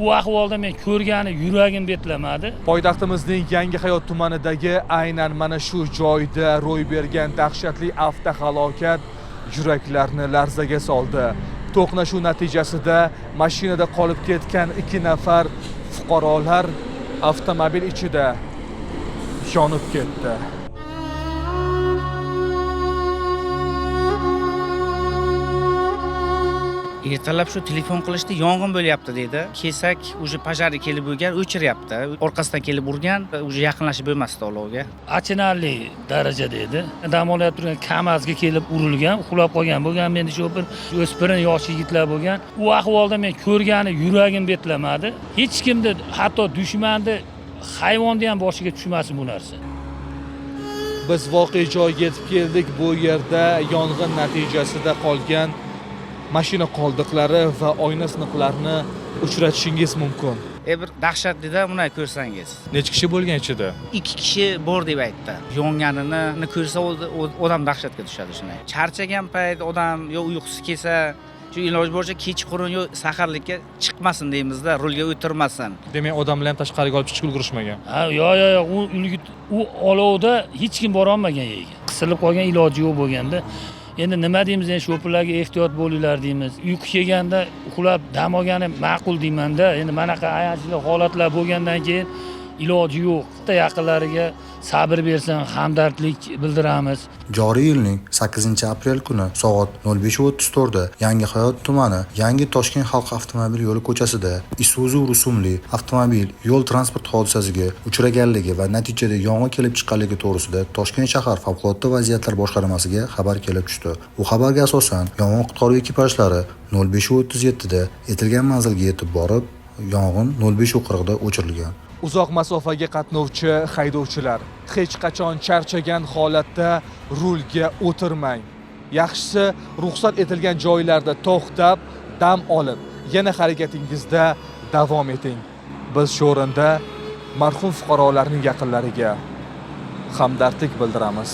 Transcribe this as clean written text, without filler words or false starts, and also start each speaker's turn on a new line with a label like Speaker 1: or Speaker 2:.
Speaker 1: u ahvolda men ko'rgani yuragim betlamadi.
Speaker 2: Poytaxtimizning Yangihayot tumanidagi aynan mana shu joyda ro'y bergan dahshatli avtohalokat yuraklarni larzaga soldi. To'qnashuv natijasida mashinada qolib ketgan 2 nafar fuqarolar avtomobil ichida yonib ketdi.
Speaker 3: Ertalab shu telefon qilishdi, yong'in bo'lyapti dedi. Kelsak, uje pojarni kelib bo'lgan, o'chiryapti. Orqasidan kelib urgan, uje yaqinlashib bo'lmasdi olovga.
Speaker 1: Achinarli darajada edi. Dam olayotib turgan KAMAZga kelib urilgan, uxlab qolgan bo'lgan meni shofer, o'spirin yosh yigitlar bo'lgan. U ahvolda men ko'rgani yuragim betlamadi. Hech kimni, hatto dushmanni, hayvonni ham boshiga tushmasin bu narsa.
Speaker 2: Biz voqea joyiga yetib keldik. Bu yerda yong'in natijasida qolgan mashina qoldiqlari va oyna siniqlarini uchratishingiz mumkin.
Speaker 3: Bir dahshatli-da, buni ko'rsangiz.
Speaker 2: Necha kishi bo'lgan ichida?
Speaker 3: 2 kishi bor deb aytdi. Yonganini ko'rsa odam dahshatga tushadi shunday. Charchagan payt odam yo uyqusi kelsa, shu iloj bo'yicha kechqurun yo saharlikka chiqmasin deymizda, rulga o'tirmasin.
Speaker 2: Demak, odamlar ham tashqariga olib chiqib ulgurishmagan.
Speaker 1: Ha, yo'q, u olovda hech kim bora olmagan yerga. Qisilib qolgan, iloji yo'q bo'lganda. Endi nima deymiz, endi shoferlarga ehtiyot bo'linglar deymiz. Uyqu kelganda uxlab dam olgani ma'qul deyman-da. Endi manaqa ayanchli holatlar bo'lgandan keyin iloji yo'q. Yaqinlariga sabr bersin, hamdardlik bildiramiz.
Speaker 4: Joriy yilning 8-aprel kuni soat 05:34 da Yangihayot tumani Yangi Toshkent xalq avtomobil yo'li ko'chasida Isuzu rusumli avtomobil yo'l transport hodisasiga uchraganligi va natijada yong'in kelib chiqqanligi to'g'risida Toshkent shahar favqulodda vaziyatlar boshqarmasiga xabar kelib tushdi. Bu xabarga asosan yong'in qutqaruv ekipajlari 05:37 da aytilgan manzilga yetib borib, yong'in 05:40 da o'chirilgan.
Speaker 2: Uzoq masofaga qatnovchi haydovchilar hech qachon charchagan holatda rulga o'tirmang. Yaxshisi ruxsat etilgan joylarda to'xtab, dam olib, yana harakatingizda davom eting. Biz shu o'rinda marhum fuqarolarning yaqinlariga hamdardlik bildiramiz.